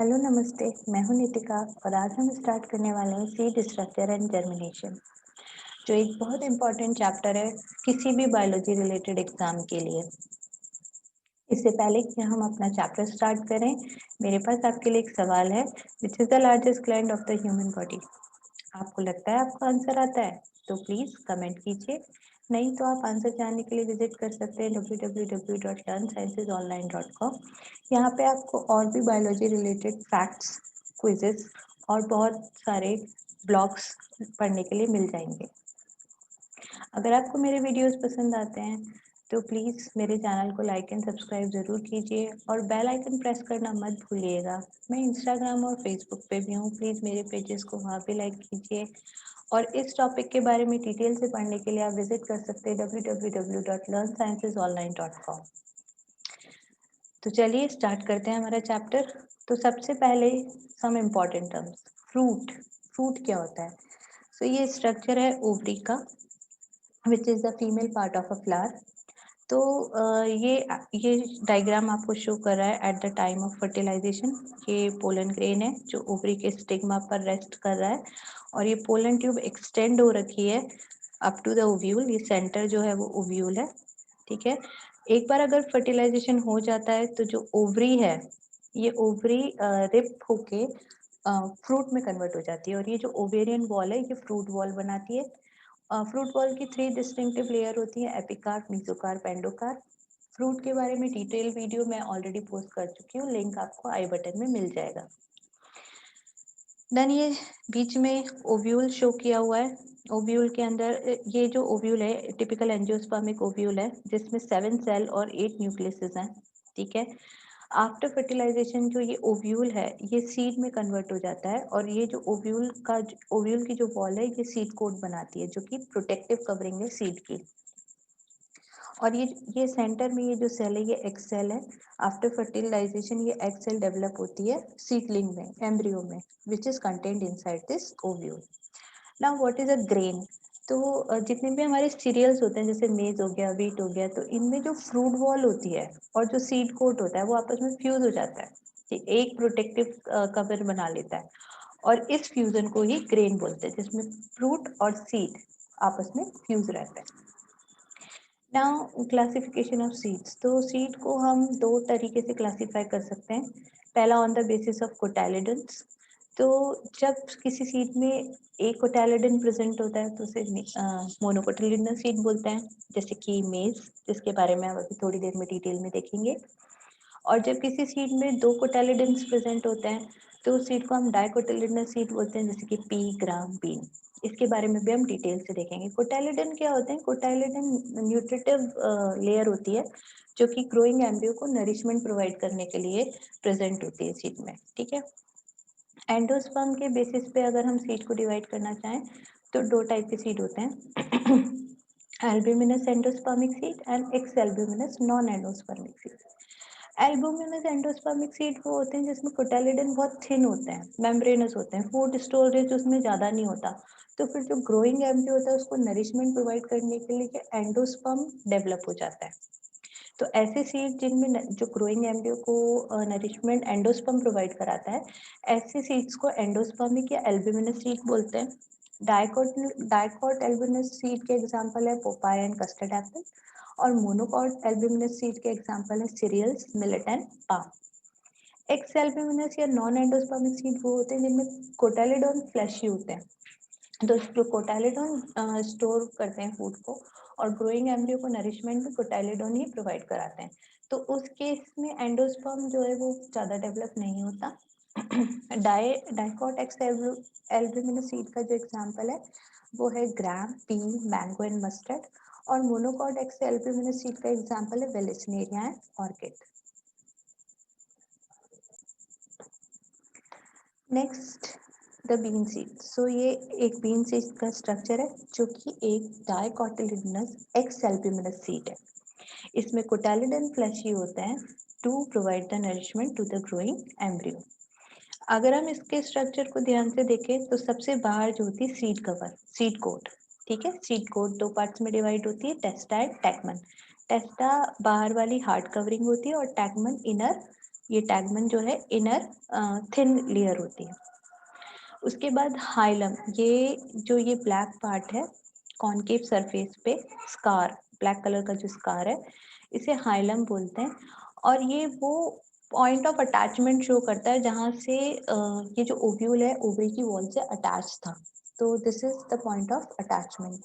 Hello नमस्ते, मैं हूँ नितिका और आज हम स्टार्ट करने वाले हैं सीड स्ट्रक्चर एंड जर्मिनेशन, जो एक बहुत इम्पोर्टेंट चैप्टर है किसी भी बायोलॉजी रिलेटेड एग्जाम के लिए। इससे पहले कि हम अपना चैप्टर स्टार्ट करें, मेरे पास आपके लिए एक सवाल है, विच is the largest gland of the human body. आपको लगता है आपको आंसर आता है तो प्लीज़ कमेंट कीजिए, नहीं तो आप आंसर जानने के लिए विजिट कर सकते हैं www.learnsciencesonline.com। यहाँ पे आपको और भी बायोलॉजी रिलेटेड फैक्ट्स, क्विजेस और बहुत सारे ब्लॉग्स पढ़ने के लिए मिल जाएंगे। अगर आपको मेरे वीडियोस पसंद आते हैं तो प्लीज़ मेरे चैनल को लाइक एंड सब्सक्राइब ज़रूर कीजिए और बेल आइकन प्रेस करना मत भूलिएगा। मैं इंस्टाग्राम और फेसबुक पे भी हूँ, प्लीज़ मेरे पेजेस को वहाँ पे लाइक कीजिए। और इस टॉपिक के बारे में डिटेल से पढ़ने के लिए आप विजिट कर सकते हैं www.learnsciencesonline.com। तो चलिए स्टार्ट करते हैं हमारा चैप्टर। तो सबसे पहले some important terms. Fruit, fruit क्या होता है? सो ये स्ट्रक्चर है ओवरी का, which is the female part of a flower. तो ये डायग्राम आपको शो कर रहा है at the time of fertilization. ये पोलन ग्रेन है जो ओवरी के स्टिग्मा पर रेस्ट कर रहा है और ये पोलन ट्यूब एक्सटेंड हो रखी है अप टू द ओव्यूल। ये सेंटर जो है वो ओव्यूल है, ठीक है। एक बार अगर फर्टिलाइजेशन हो जाता है तो जो ओवरी है, ये ओवरी रिप होके फ्रूट में कन्वर्ट हो जाती है और ये जो ओवेरियन वॉल है ये फ्रूट वॉल बनाती है। फ्रूट बॉल की 3 डिस्टिंक्टिव लेयर होती है, एपिकार्प, मेसोकार्प, एंडोकार्प। फ्रूट के बारे में डिटेल वीडियो मैं ऑलरेडी पोस्ट कर चुकी हूँ, लिंक आपको आई बटन में मिल जाएगा। देन ये बीच में ओव्यूल शो किया हुआ है। ओव्यूल के अंदर ये जो ओव्यूल है टिपिकल एंजियोस्पर्मिक ओव्यूल है जिसमें 7 सेल और 8 न्यूक्लियसेस हैं, ठीक है। आफ्टर फर्टिलाइजेशन जो ये ओव्यूल है ये सीड में कन्वर्ट हो जाता है और ये जो ओव्यूल की जो वॉल है ये सीड कोट बनाती है जो कि प्रोटेक्टिव कवरिंग है सीड की। और ये सेंटर में ये जो सेल है ये एग सेल है। आफ्टर फर्टिलाइजेशन ये एग सेल डेवलप होती है सीडलिंग में, एम्ब्रियो में, which is contained inside this ovule. Now what is a grain? तो जितने भी हमारे सीरियल्स होते हैं जैसे मेज हो गया, व्हीट हो गया, तो इनमें जो फ्रूट वॉल होती है और जो सीड कोट होता है वो आपस में फ्यूज हो जाता है, ठीक, एक प्रोटेक्टिव कवर बना लेता है और इस फ्यूजन को ही ग्रेन बोलते हैं जिसमें फ्रूट और सीड आपस में फ्यूज रहते हैं। Now classification of seeds. तो सीड को हम दो तरीके से क्लासीफाई कर सकते हैं। पहला on the basis of cotyledons. तो जब किसी सीड में एक कोटाइलिडन प्रेजेंट होता है तो उसे मोनोकोटिलिडनस सीड बोलते हैं, जैसे कि मेज, जिसके बारे में हम अभी थोड़ी देर में डिटेल में देखेंगे। और जब किसी सीड में दो कोटाइलिडन्स प्रेजेंट होते हैं तो उस सीड को हम डाइकोटिलिडनस सीड बोलते हैं, जैसे कि पी, ग्राम, बीन। इसके बारे में भी हम डिटेल से देखेंगे। कोटाइलिडन क्या होते हैं? कोटाइलिडन न्यूट्रिटिव लेयर होती है जो कि ग्रोइंग एम्ब्रियो को नरिशमेंट प्रोवाइड करने के लिए प्रेजेंट होती है सीड में, ठीक है। एंडोस्पर्म के बेसिस पे अगर हम सीड को डिवाइड करना चाहें तो दो टाइप के सीड होते हैं, albuminous endospermic seed and x albuminous non endospermic seed. Albuminous endospermic seed वो होते हैं जिसमें कोटाइलिडन बहुत थिन होते हैं, मेम्ब्रेनस होते हैं, फूड स्टोरेज उसमें ज़्यादा नहीं होता। तो फिर जो ग्रोइंग एम्ब्रियो होता है उसको नरिशमेंट प्रोवाइड करने के लिए एंडोस्पर्म डेवलप हो जाता है। तो ऐसे सीड जिनमें जो ग्रोइंग एम्ब्रियो को नरिशमेंट एंडोस्पर्म प्रोवाइड कराता है, ऐसे सीड्स को एंडोस्पर्मिक या एल्ब्यूमिनस सीड बोलते हैं। डाइकोट एल्ब्यूमिनस सीड के एग्जांपल है पोपाया एंड कस्टर्ड एप्पल और मोनोकॉट एल्ब्यूमिनस सीड के एग्जांपल है cereals, millet and palm. Exalbuminous या नॉन एंडोस्पर्मिक सीड वो होते हैं जिनमें कोटाइलिडोन फ्लैशी होते हैं। तो जो कोटाइलिडोन स्टोर करते हैं फूड को और ग्रोइंग एम्ब्रियो को नरिशमेंट भी कोटाइलिडोन ही प्रोवाइड कराते हैं। तो उस केस में एंडोस्पर्म जो है वो ज़्यादा डेवलप नहीं होता। डाइकोट एक्स एल्ब्यूमिनस सीड का जो एग्जांपल है वो है gram, pea, mango and mustard. और मोनोकॉट एक्स एल्ब्यूमिनस सीड का एग्जांपल है Vallisneria and orchid. Next the bean seed. So ये एक बीन सीड का स्ट्रक्चर है जो कि एक डाइकोटिलिडनस एक्स एल्ब्यूमिनस सीड है। इसमें कोटाइलिडन फ्लैशी होते हैं to provide the nourishment to the growing embryo. अगर हम इसके स्ट्रक्चर को ध्यान से देखें तो सबसे बाहर जो होती है सीड कवर, सीड कोट, ठीक है। सीड कोट दो पार्ट्स में डिवाइड होती है, टेस्टा एंड टैगमन। टेस्टा बाहर वाली हार्ड कवरिंग होती है और टैगमन इनर ये टैगमन जो है इनर थिन लेयर होती है। उसके बाद हाइलम, ये ब्लैक पार्ट है कॉनकेव सरफेस पे, स्कार, ब्लैक कलर का जो स्कार है, इसे हाइलम बोलते हैं। और ये वो पॉइंट ऑफ अटैचमेंट शो करता है जहाँ से ये जो ओव्यूल है ओवरी की वॉल से अटैच था, तो this is the point of attachment.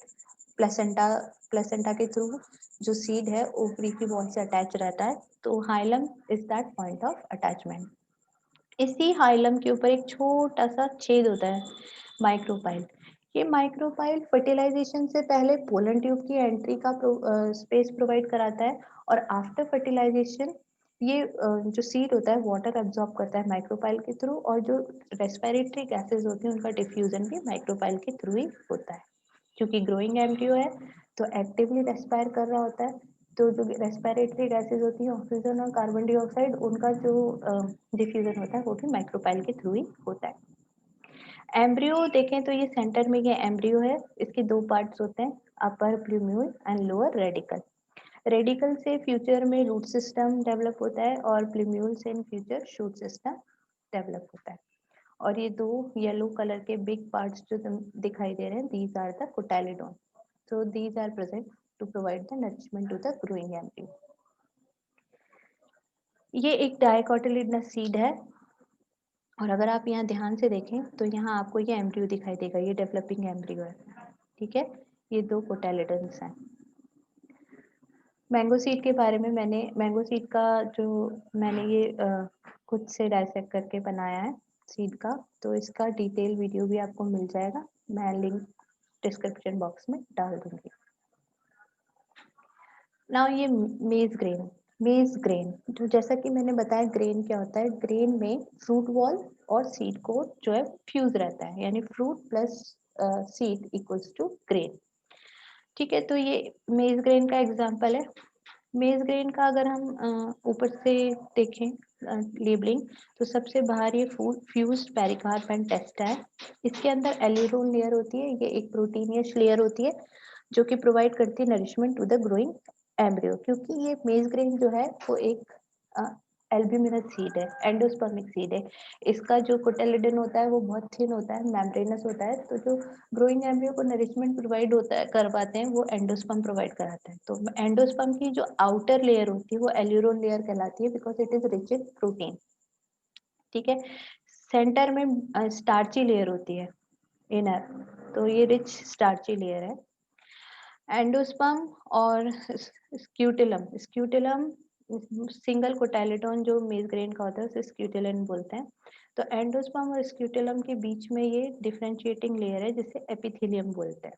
Placenta placenta के थ्रू जो सीड है ओवरी की वॉल से अटैच रहता है, तो hilum is that point of attachment. इसी हाइलम के ऊपर एक छोटा सा छेद होता है, माइक्रोपाइल। ये माइक्रोपाइल फर्टिलाइजेशन से पहले पोलन ट्यूब की एंट्री का स्पेस प्रोवाइड कराता है, और आफ्टर फर्टिलाइजेशन ये जो सीड होता है वाटर एब्जॉर्ब करता है माइक्रोपाइल के थ्रू, और जो रेस्पिरेटरी गैसेस होती हैं उनका डिफ्यूजन भी माइक्रोपाइल के थ्रू ही होता है। क्योंकि ग्रोइंग एम्ब्रियो है तो एक्टिवली रेस्पायर कर रहा होता है, तो जो रेस्पिरेटरी गैसेस होती हैं ऑक्सीजन और कार्बन डाइऑक्साइड, उनका जो डिफ्यूजन होता है वो भी माइक्रोपाइल के थ्रू ही होता है। एम्ब्रियो देखें तो ये सेंटर में ये एम्ब्रियो है, इसके दो पार्ट्स होते हैं, upper plumule and lower radicle. Radicle से फ्यूचर में रूट सिस्टम डेवलप होता है, और प्लूम्यूल से in future shoot system develop होता है। और ये दो येलो कलर के बिग पार्ट्स जो दिखाई दे रहे हैं, these are the cotyledon, so these are present to provide the nourishment to the growing embryo. ये एक डाइकोटिलिडनस सीड है, और अगर आप यहाँ ध्यान से देखें तो यहाँ आपको ये एम्ब्रियो दिखाई देगा, ये डेवलपिंग एम्ब्रियो है, ठीक है। ये दो कोटाइलिडन्स हैं। मैंगो सीड के बारे में मैंगो सीड का जो मैंने ये खुद से डाइसेक्ट करके बनाया है सीड का, तो इसका डिटेल वीडियो भी आपको मिल जाएगा, मैं लिंक डिस्क्रिप्शन बॉक्स में डाल दूंगी। नाउ ये मेज ग्रेन, तो जैसा कि मैंने बताया ग्रेन क्या होता है, ग्रेन में फ्रूट वॉल और सीड कोट जो है फ्यूज रहता है, यानी fruit plus seed equals to grain, ठीक है। तो ये मेज ग्रेन का एग्जांपल है। मेज ग्रेन का अगर हम ऊपर से देखें लेबलिंग, तो सबसे बाहर ये फ्यूज्ड पेरिकार्प एंड टेस्टा है। इसके अंदर एल्यूरोन लेयर होती है, ये एक प्रोटीनियस लेयर होती है जो कि प्रोवाइड करती है nourishment to the growing embryo. क्योंकि ये मेज ग्रेन जो है वो एक एल्ब्यूमिनस सीड है, एंडोस्पर्मिक सीड है। इसका जो कोटिलिडन होता है वो बहुत थिन होता है, मेम्ब्रेनस होता है, तो जो ग्रोइंग एम्ब्रियो को नरिशमेंट प्रोवाइड होता है करवाते हैं वो एंडोस्पर्म प्रोवाइड कराते हैं। तो एंडोस्पर्म की जो आउटर लेयर होती है वो एल्यूरोन लेयर कहलाती है, because it is rich in protein, ठीक है। सेंटर में स्टार्ची लेयर होती है इनर, तो ये रिच स्टार्ची लेयर है। एंडोस्पर्म और स्क्यूटिलम सिंगल कोटाइलिडोन जो मेज ग्रेन का होता है उसे स्क्यूटिलन बोलते हैं। तो एंडोस्पर्म और स्क्यूटिलम के बीच में ये डिफरेंशिएटिंग लेयर है जिसे एपिथेलियम बोलते हैं।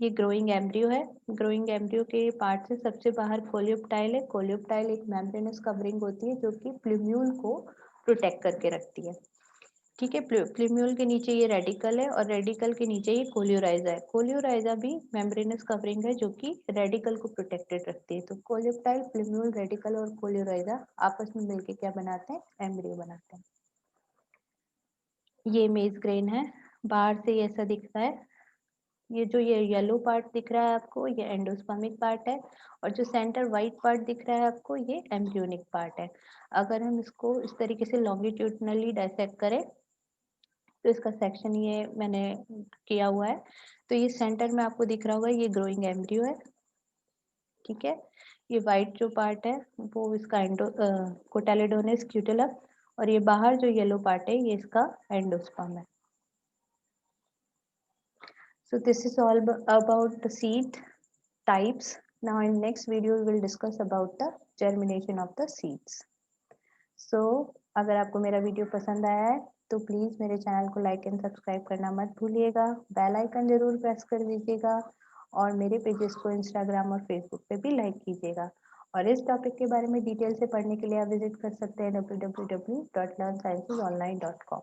ये ग्रोइंग एम्ब्रियो है। ग्रोइंग एम्ब्रियो के पार्ट से सबसे बाहर कोलियोप्टाइल है। कोलियोप्टाइल एक मेम्ब्रेनस कवरिंग होती है जो कि प्लूम्यूल को प्रोटेक्ट करके रखती है, ठीक है। प्लूम्यूल के नीचे ये रेडिकल है, और रेडिकल के नीचे ये कोलियोराइजा है। कोलियोराइजा भी मेम्ब्रेनस कवरिंग है जो कि रेडिकल को प्रोटेक्टेड रखती है। तो कोलियोप्टाइल, प्लूम्यूल, रेडिकल और कोलियोराइजा आपस में मिलके क्या बनाते हैं, एम्ब्रियो बनाते हैं। ये मेज ग्रेन है, बाहर से ऐसा दिखता है। ये जो ये येलो पार्ट दिख रहा है आपको, ये एंडोस्पर्मिक पार्ट है, और जो सेंटर व्हाइट पार्ट दिख रहा है आपको, ये एम्ब्रियोनिक पार्ट है। अगर हम इसको इस तरीके से लॉन्गिट्यूडनली डाइसेक्ट करें तो इसका सेक्शन ये मैंने किया हुआ है। तो ये सेंटर में आपको दिख रहा होगा, ये ग्रोइंग एम्ब्रियो है, ठीक है। ये वाइट जो पार्ट है वो इसका कोटालिडोन स्क्यूटिलम, और ये बाहर जो येलो पार्ट है ये इसका एंडोस्पर्म है। So this is all about the seed types. Now in next video we will discuss about the germination of the seeds. So अगर आपको मेरा वीडियो पसंद आया है तो प्लीज़ मेरे चैनल को लाइक एंड सब्सक्राइब करना मत भूलिएगा, बेल आइकन जरूर प्रेस कर दीजिएगा, और मेरे पेजेस को इंस्टाग्राम और फेसबुक पे भी लाइक कीजिएगा। और इस टॉपिक के बारे में डिटेल से पढ़ने के लिए आप विजिट कर सकते हैं www.learnsciencesonline.com।